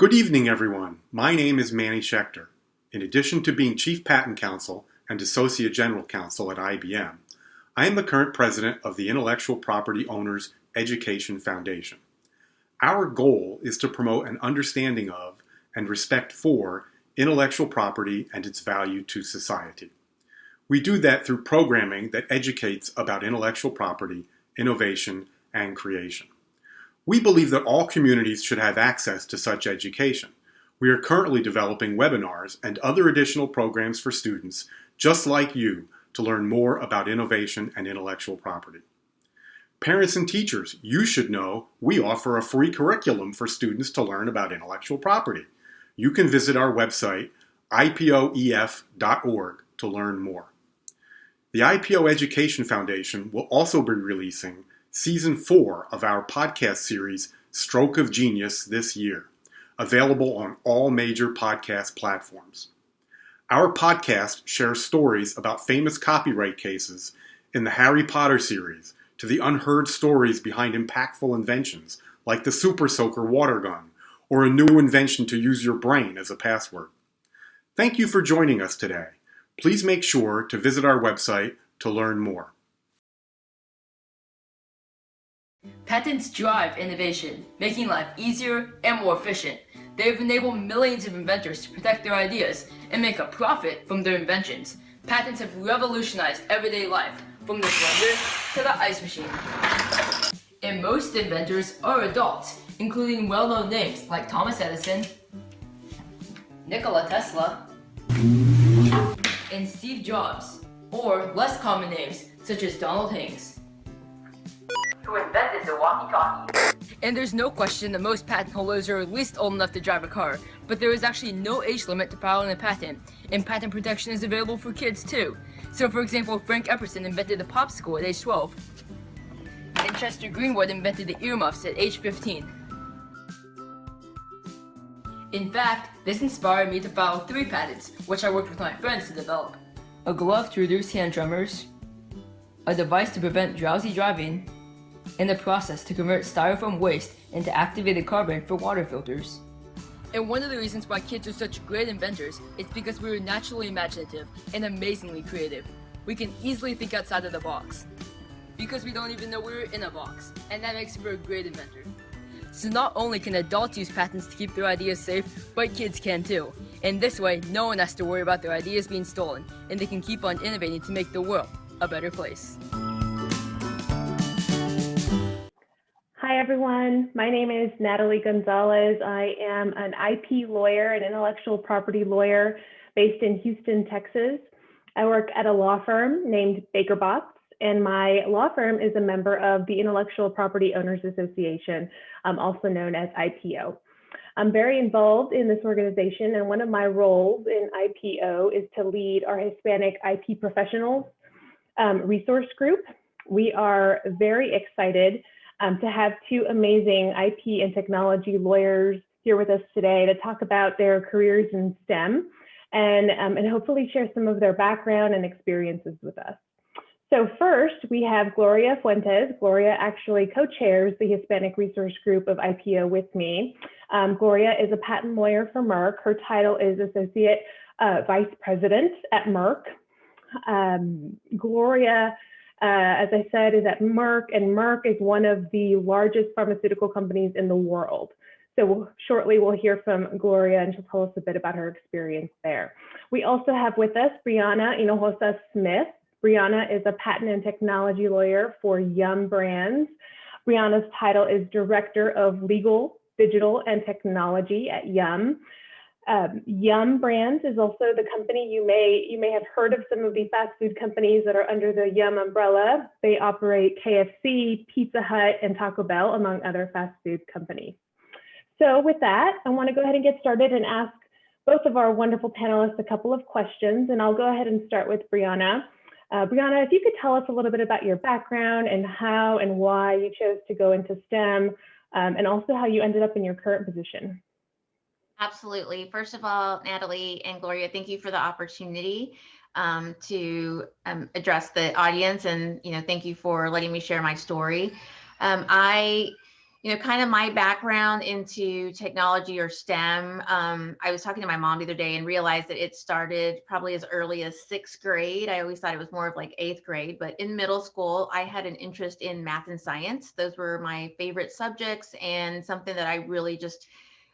Good evening, everyone. My name is Manny Schechter. In addition to being Chief Patent Counsel and Associate General Counsel at IBM, I am the current president of the Intellectual Property Owners Education Foundation. Our goal is to promote an understanding of and respect for intellectual property and its value to society. We do that through programming that educates about intellectual property, innovation, and creation. We believe that all communities should have access to such education. We are currently developing webinars and other additional programs for students just like you to learn more about innovation and intellectual property. Parents and teachers, you should know we offer a free curriculum for students to learn about intellectual property. You can visit our website, IPOEF.org, to learn more. The IPO Education Foundation will also be releasing Season 4 of our podcast series, Stroke of Genius, this year, available on all major podcast platforms. Our podcast shares stories about famous copyright cases in the Harry Potter series to the unheard stories behind impactful inventions like the Super Soaker water gun or a new invention to use your brain as a password. Thank you for joining us today. Please make sure to visit our website to learn more. Patents drive innovation, making life easier and more efficient. They've enabled millions of inventors to protect their ideas and make a profit from their inventions. Patents have revolutionized everyday life, from the blender to the ice machine. And most inventors are adults, including well-known names like Thomas Edison, Nikola Tesla, and Steve Jobs, or less common names such as Donald Haynes, who invented the walkie-talkie. And there's no question that most patent holders are at least old enough to drive a car, but there is actually no age limit to filing a patent, and patent protection is available for kids too. So for example, Frank Epperson invented the popsicle at age 12, and Chester Greenwood invented the earmuffs at age 15. In fact, this inspired me to file 3 patents, which I worked with my friends to develop. A glove to reduce hand tremors, a device to prevent drowsy driving, and a process to convert styrofoam waste into activated carbon for water filters. And one of the reasons why kids are such great inventors is because we are naturally imaginative and amazingly creative. We can easily think outside of the box, because we don't even know we're in a box, and that makes for a great inventor. So not only can adults use patents to keep their ideas safe, but kids can too. And this way, no one has to worry about their ideas being stolen, and they can keep on innovating to make the world a better place. Hi everyone, my name is Natalie Gonzalez. I am an IP lawyer, an intellectual property lawyer based in Houston, Texas. I work at a law firm named Baker Botts, and my law firm is a member of the Intellectual Property Owners Association, also known as IPO. I'm very involved in this organization, and one of my roles in IPO is to lead our Hispanic IP professionals resource group. We are very excited to have 2 amazing IP and technology lawyers here with us today to talk about their careers in STEM and hopefully share some of their background and experiences with us. So first, we have Gloria Fuentes. Gloria actually co-chairs the Hispanic Resource Group of IPO with me. Gloria is a patent lawyer for Merck. Her title is Associate Vice President at Merck. Gloria, as I said, is at Merck, and Merck is one of the largest pharmaceutical companies in the world. So shortly we'll hear from Gloria, and she'll tell us a bit about her experience there. We also have with us Brianna Hinojosa-Smith. Brianna is a patent and technology lawyer for Yum Brands. Brianna's title is Director of Legal, Digital, and Technology at Yum. Yum Brands is also the company you may have heard of some of the fast food companies that are under the Yum umbrella. They operate KFC, Pizza Hut, and Taco Bell, among other fast food companies. So with that, I want to go ahead and get started and ask both of our wonderful panelists a couple of questions, and I'll go ahead and start with Brianna. Brianna, if you could tell us a little bit about your background and how and why you chose to go into STEM, and also how you ended up in your current position. Absolutely. First of all, Natalie and Gloria, thank you for the opportunity to address the audience, and thank you for letting me share my story. I kind of my background into technology or STEM. I was talking to my mom the other day and realized that it started probably as early as 6th grade. I always thought it was more of like 8th grade, but in middle school, I had an interest in math and science. Those were my favorite subjects and something that I really just,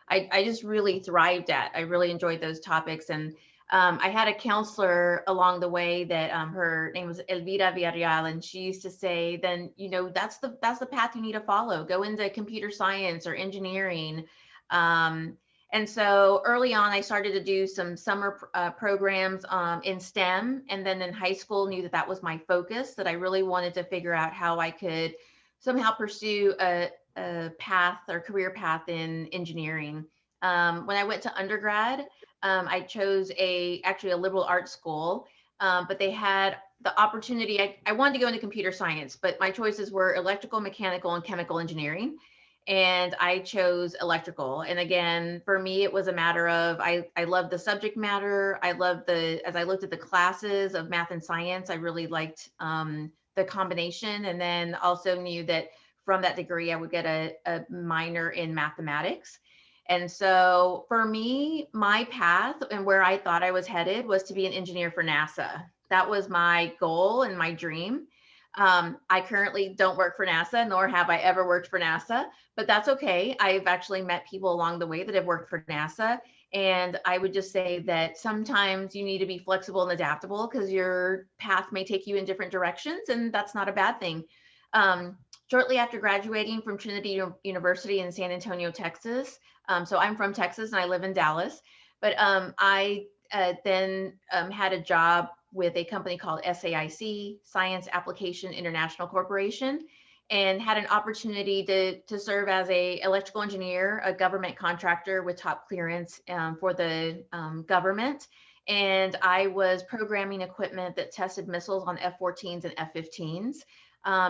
I just really thrived at. I really enjoyed those topics. And I had a counselor along the way that her name was Elvira Villarreal, and she used to say, then, that's the path you need to follow. Go into computer science or engineering. And so early on, I started to do some summer programs in STEM. And then in high school, knew that that was my focus, that I really wanted to figure out how I could somehow pursue a path or career path in engineering. When I went to undergrad, I chose actually a liberal arts school, but they had the opportunity. I wanted to go into computer science, but my choices were electrical, mechanical, and chemical engineering. And I chose electrical. And again, for me, it was a matter of, I loved the subject matter. I loved as I looked at the classes of math and science, I really liked the combination. And then also knew that from that degree, I would get a minor in mathematics. And so for me, my path and where I thought I was headed was to be an engineer for NASA. That was my goal and my dream. I currently don't work for NASA, nor have I ever worked for NASA, but that's okay. I've actually met people along the way that have worked for NASA. And I would just say that sometimes you need to be flexible and adaptable because your path may take you in different directions, and that's not a bad thing. Shortly after graduating from Trinity University in San Antonio, Texas, so I'm from Texas and I live in Dallas, but I then had a job with a company called SAIC, Science Application International Corporation, and had an opportunity to serve as a electrical engineer, a government contractor with top clearance for the government. And I was programming equipment that tested missiles on F-14s and F-15s.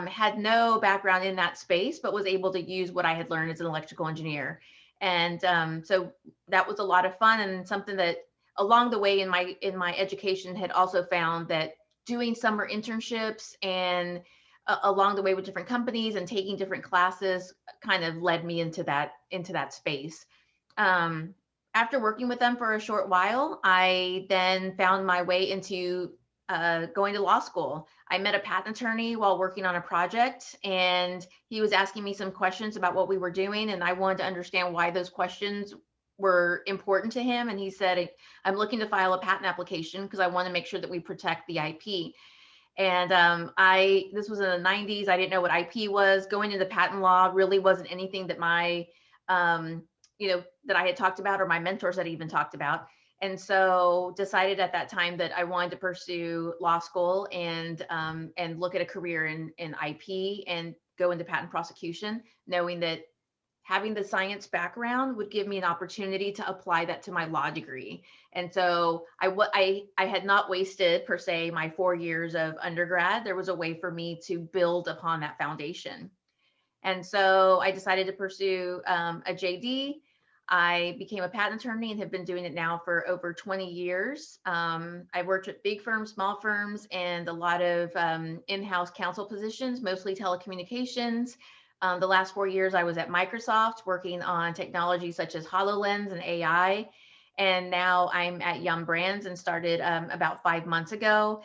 Had no background in that space, but was able to use what I had learned as an electrical engineer. And so that was a lot of fun, and something that along the way in my education had also found that doing summer internships and along the way with different companies and taking different classes kind of led me into that space. After working with them for a short while, I then found my way into going to law school. I met a patent attorney while working on a project, and he was asking me some questions about what we were doing, and I wanted to understand why those questions were important to him. And he said, I'm looking to file a patent application because I want to make sure that we protect the IP. And this was in the 90s. I didn't know what IP was. Going into patent law really wasn't anything that that I had talked about or my mentors had even talked about. And so decided at that time that I wanted to pursue law school and look at a career in IP and go into patent prosecution, knowing that having the science background would give me an opportunity to apply that to my law degree. And so I had not wasted per se my 4 years of undergrad. There was a way for me to build upon that foundation. And so I decided to pursue a JD. I became a patent attorney and have been doing it now for over 20 years. I worked with big firms, small firms, and a lot of in-house counsel positions, mostly telecommunications. The last 4 years, I was at Microsoft working on technology such as HoloLens and AI. And now I'm at Yum Brands and started about 5 months ago,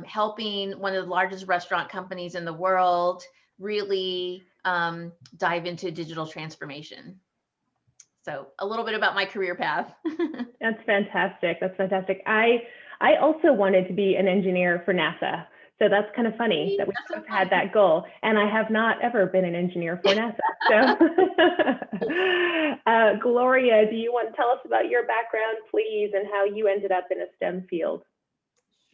helping one of the largest restaurant companies in the world really dive into digital transformation. So a little bit about my career path. That's fantastic. That's fantastic. I also wanted to be an engineer for NASA. So that's kind of funny that we both had that goal. And I have not ever been an engineer for NASA. So Gloria, do you want to tell us about your background, please, and how you ended up in a STEM field?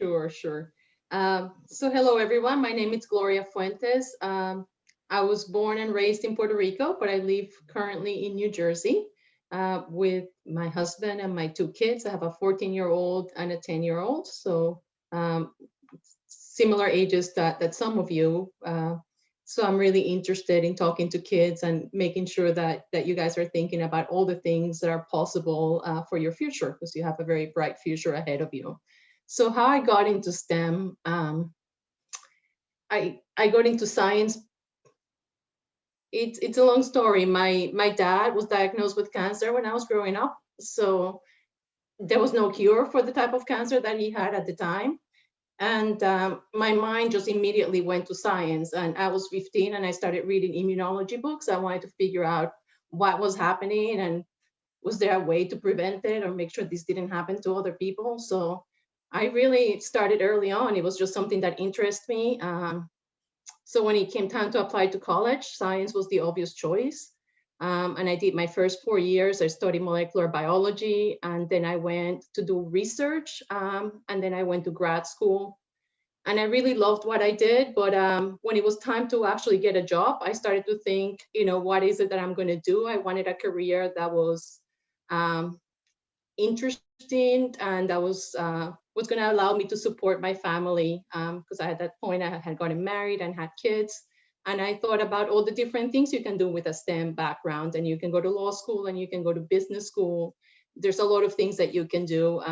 Sure. So hello, everyone. My name is Gloria Fuentes. I was born and raised in Puerto Rico, but I live currently in New Jersey with my husband and my 2 kids. I have a 14-year-old and a 10-year-old. So similar ages that some of you. So I'm really interested in talking to kids and making sure that you guys are thinking about all the things that are possible for your future, because you have a very bright future ahead of you. So how I got into STEM, I got into science it's a long story. My dad was diagnosed with cancer when I was growing up, so there was no cure for the type of cancer that he had at the time. And my mind just immediately went to science. And I was 15 and I started reading immunology books. I wanted to figure out what was happening and was there a way to prevent it or make sure this didn't happen to other people. So I really started early on. It was just something that interested me. So when it came time to apply to college, science was the obvious choice. And I did my first 4 years. I studied molecular biology, and then I went to do research, and then I went to grad school. And I really loved what I did. But when it was time to actually get a job, I started to think, what is it that I'm going to do? I wanted a career that was um, interesting and that was going to allow me to support my family, because at that point I had gotten married and had kids. And I thought about all the different things you can do with a STEM background, and you can go to law school and you can go to business school. There's a lot of things that you can do.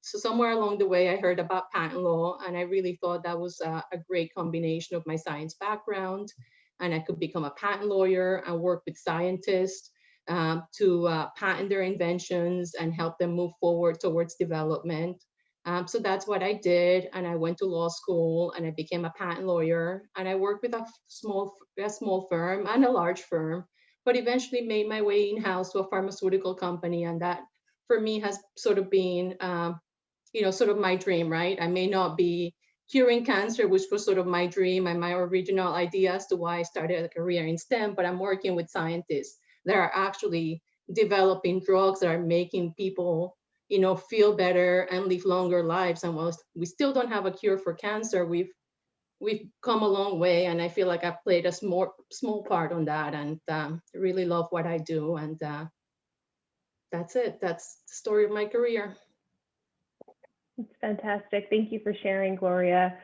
So somewhere along the way I heard about patent law, and I really thought that was a great combination of my science background, and I could become a patent lawyer and work with scientists to patent their inventions and help them move forward towards development. So that's what I did. And I went to law school and I became a patent lawyer. And I worked with a small firm and a large firm, but eventually made my way in-house to a pharmaceutical company. And that for me has sort of been, sort of my dream, right? I may not be curing cancer, which was sort of my dream and my original idea as to why I started a career in STEM, but I'm working with scientists that are actually developing drugs that are making people, feel better and live longer lives. And whilst we still don't have a cure for cancer, we've come a long way, and I feel like I've played a small part on that, and really love what I do. And that's it. That's the story of my career. It's fantastic. Thank you for sharing, Gloria.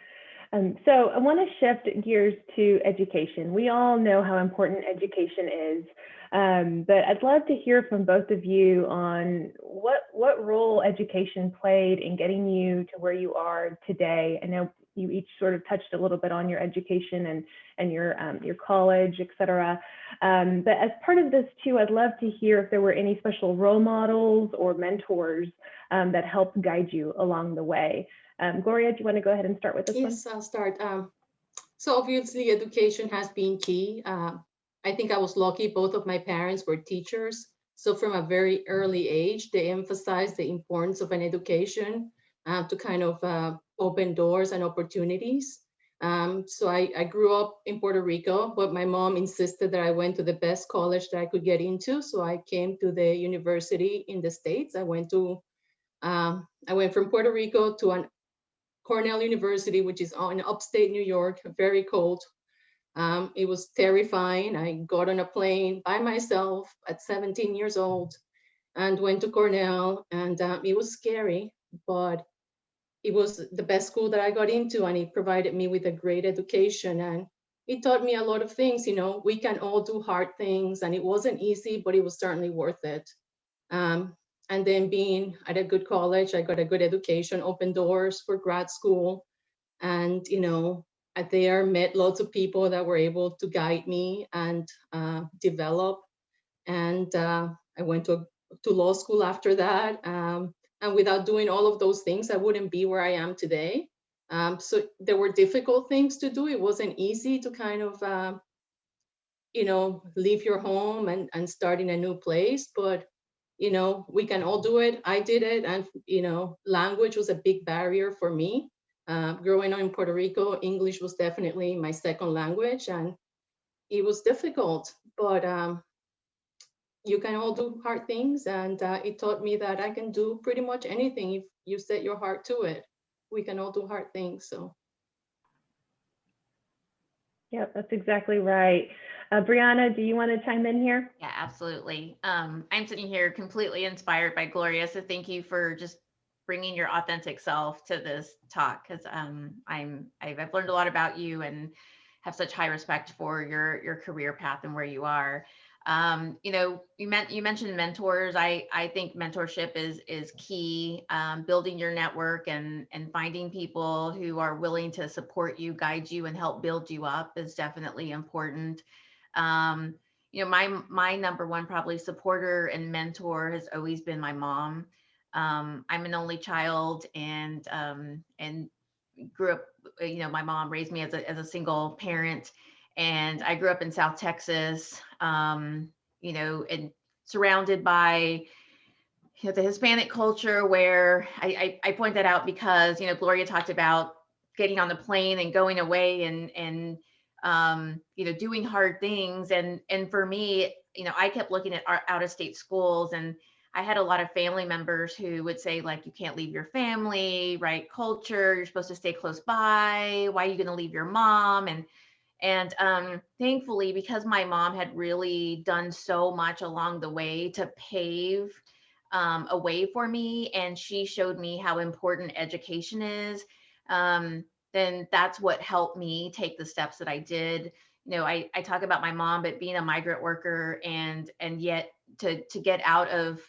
So I want to shift gears to education. We all know how important education is, but I'd love to hear from both of you on what role education played in getting you to where you are today. I know you each sort of touched a little bit on your education and your college, et cetera. But as part of this too, I'd love to hear if there were any special role models or mentors that helped guide you along the way. Gloria, do you want to go ahead and start with this one? Yes, I'll start. So obviously education has been key. I think I was lucky. Both of my parents were teachers. So from a very early age, they emphasized the importance of an education to kind of open doors and opportunities. So I grew up in Puerto Rico, but my mom insisted that I went to the best college that I could get into. So I came to the university in the States. I went from Puerto Rico to Cornell University, which is in upstate New York, very cold. It was terrifying. I got on a plane by myself at 17 years old and went to Cornell, and it was scary, but it was the best school that I got into, and it provided me with a great education, and it taught me a lot of things. We can all do hard things, and it wasn't easy, but it was certainly worth it. And then being at a good college, I got a good education, opened doors for grad school. And, there met lots of people that were able to guide me and develop. And I went to law school after that. And without doing all of those things, I wouldn't be where I am today. So there were difficult things to do. It wasn't easy to kind of, leave your home and start in a new place. But we can all do it. I did it. And, language was a big barrier for me. Growing up in Puerto Rico, English was definitely my second language, and it was difficult, but you can all do hard things. And it taught me that I can do pretty much anything if you set your heart to it. We can all do hard things. So. Yeah, that's exactly right. Brianna, do you want to chime in here? Yeah, absolutely. I'm sitting here completely inspired by Gloria. So thank you for just bringing your authentic self to this talk, because I've learned a lot about you and have such high respect for your career path and where you are. You mentioned mentors. I think mentorship is key. Building your network and finding people who are willing to support you, guide you, and help build you up is definitely important. my number one probably supporter and mentor has always been my mom. I'm an only child, and grew up. My mom raised me as a single parent, and I grew up in South Texas. And surrounded by the Hispanic culture, where I point that out because Gloria talked about getting on the plane and going away and doing hard things, and for me, I kept looking at our out of state schools, and I had a lot of family members who would say, like, you can't leave your family, right? Culture, you're supposed to stay close by. Why are you going to leave your mom? And thankfully, because my mom had really done so much along the way to pave a way for me, and she showed me how important education is, then that's what helped me take the steps that I did. I talk about my mom, but being a migrant worker and yet to get out of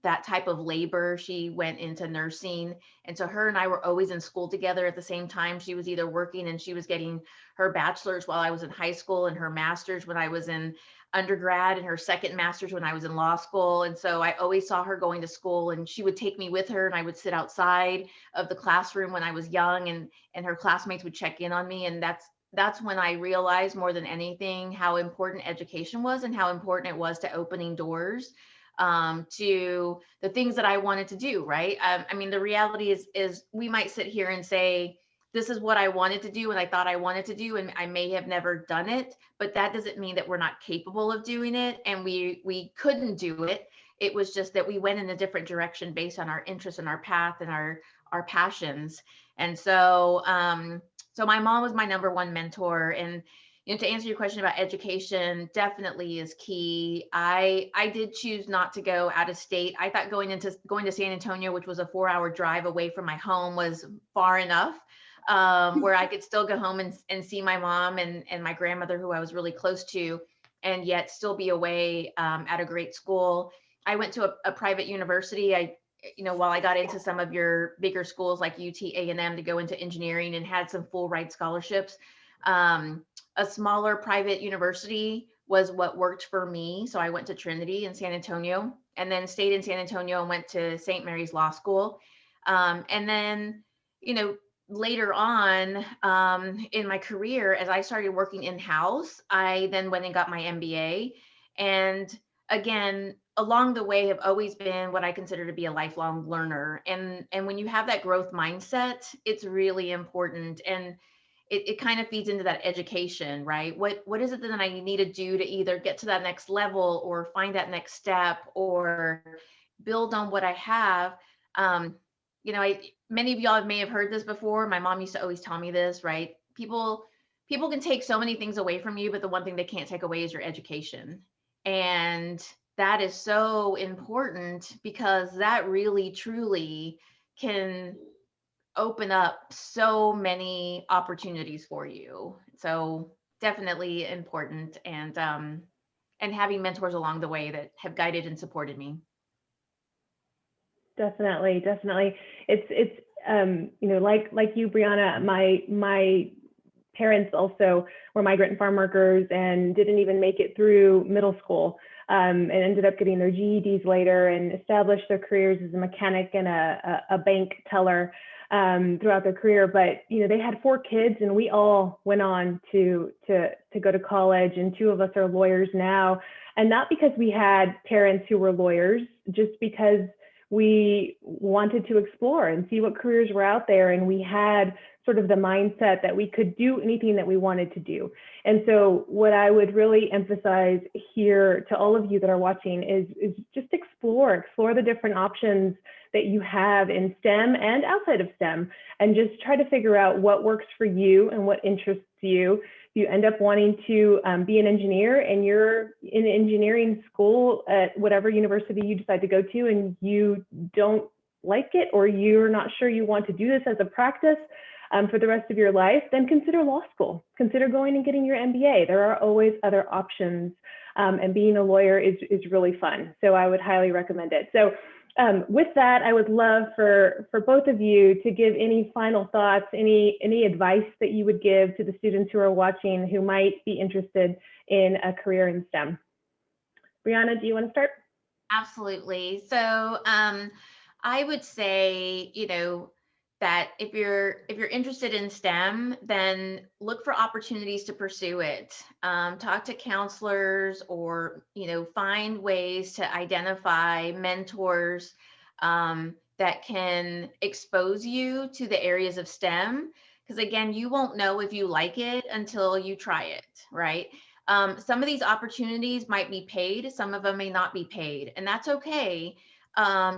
that type of labor, she went into nursing. And so her and I were always in school together at the same time. She was either working and she was getting her bachelor's while I was in high school, and her master's when I was in undergrad, and her second master's when I was in law school. And so I always saw her going to school, and she would take me with her, and I would sit outside of the classroom when I was young, and her classmates would check in on me. And that's when I realized more than anything how important education was, and how important it was to opening doors to the things that I wanted to do. Right. I mean, the reality is we might sit here and say, this is what I wanted to do and I thought I wanted to do, and I may have never done it, but that doesn't mean that we're not capable of doing it, and we couldn't do it. It was just that we went in a different direction based on our interests and our path and our passions. And so so my mom was my number one mentor. And to answer your question about education, definitely is key. I did choose not to go out of state. I thought going to San Antonio, which was a 4-hour drive away from my home, was far enough. Where I could still go home and see my mom and my grandmother, who I was really close to, and yet still be away at a great school. I went to a private university. While I got into some of your bigger schools like UT A&M to go into engineering and had some full ride scholarships, a smaller private university was what worked for me. So I went to Trinity in San Antonio, and then stayed in San Antonio and went to St. Mary's Law School. And then, later on in my career, as I started working in-house, I then went and got my MBA. And again, along the way, have always been what I consider to be a lifelong learner. And when you have that growth mindset, it's really important. And it kind of feeds into that education, right? What is it that I need to do to either get to that next level, or find that next step, or build on what I have? Many of y'all may have heard this before. My mom used to always tell me this, right? People can take so many things away from you, but the one thing they can't take away is your education. And that is so important, because that really, truly can open up so many opportunities for you. So definitely important, and having mentors along the way that have guided and supported me. Definitely. It's like you, Brianna, my parents also were migrant farm workers and didn't even make it through middle school, and ended up getting their GEDs later and established their careers as a mechanic and a bank teller throughout their career. But they had 4 kids, and we all went on to go to college, and 2 of us are lawyers now. And not because we had parents who were lawyers, just because we wanted to explore and see what careers were out there. And we had sort of the mindset that we could do anything that we wanted to do. And so what I would really emphasize here to all of you that are watching is just explore the different options that you have in STEM and outside of STEM, and just try to figure out what works for you and what interests you. You end up wanting to be an engineer, and you're in engineering school at whatever university you decide to go to, and you don't like it, or you're not sure you want to do this as a practice for the rest of your life, then consider law school. Consider going and getting your MBA. There are always other options, and being a lawyer is really fun. So I would highly recommend it. So With that, I would love for both of you to give any final thoughts, any advice that you would give to the students who are watching who might be interested in a career in STEM. Brianna, do you want to start? Absolutely. So I would say, that if you're interested in STEM, then look for opportunities to pursue it. Talk to counselors, or find ways to identify mentors that can expose you to the areas of STEM. Because again, you won't know if you like it until you try it, right? Some of these opportunities might be paid, some of them may not be paid, and that's okay.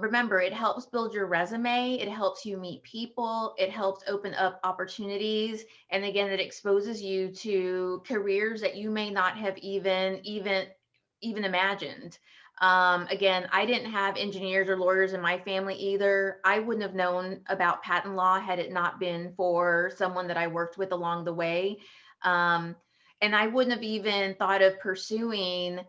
Remember, it helps build your resume, it helps you meet people, it helps open up opportunities, and again, it exposes you to careers that you may not have even imagined. Again, I didn't have engineers or lawyers in my family either. I wouldn't have known about patent law had it not been for someone that I worked with along the way. And I wouldn't have even thought of pursuing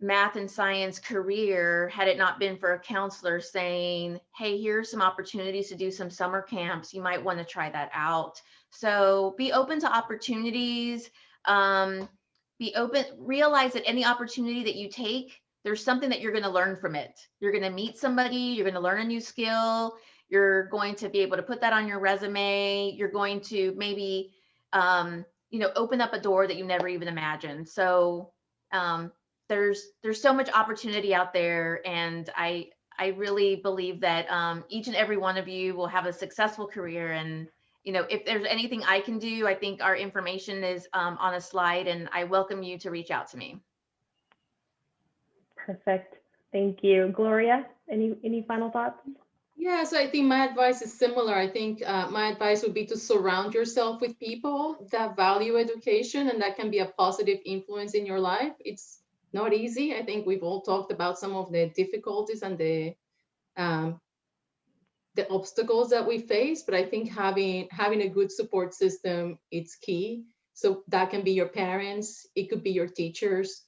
math and science career had it not been for a counselor saying, hey, here's some opportunities to do some summer camps. You might want to try that out. So be open to opportunities. Be open, realize that any opportunity that you take, there's something that you're going to learn from it. You're going to meet somebody, you're going to learn a new skill, you're going to be able to put that on your resume, you're going to maybe open up a door that you never even imagined. So there's so much opportunity out there, and I really believe that each and every one of you will have a successful career. And if there's anything I can do, I think our information is on a slide, and I welcome you to reach out to me. Perfect. Thank you. Gloria, any final thoughts? Yeah, so I think my advice is similar. I think my advice would be to surround yourself with people that value education and that can be a positive influence in your life. It's not easy. I think we've all talked about some of the difficulties and the obstacles that we face, but I think having a good support system, it's key. So that can be your parents, it could be your teachers,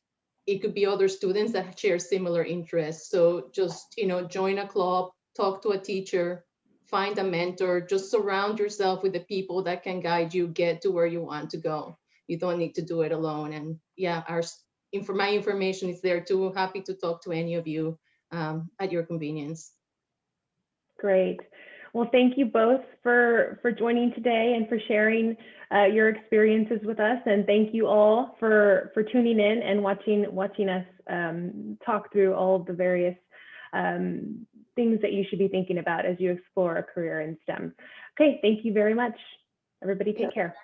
it could be other students that share similar interests. So just, join a club, talk to a teacher, find a mentor, just surround yourself with the people that can guide you get to where you want to go. You don't need to do it alone. And yeah, my information is there too. Happy to talk to any of you at your convenience. Great. Well, thank you both for joining today and for sharing your experiences with us. And thank you all for tuning in and watching us talk through all of the various things that you should be thinking about as you explore a career in STEM. Okay, thank you very much. Everybody take care.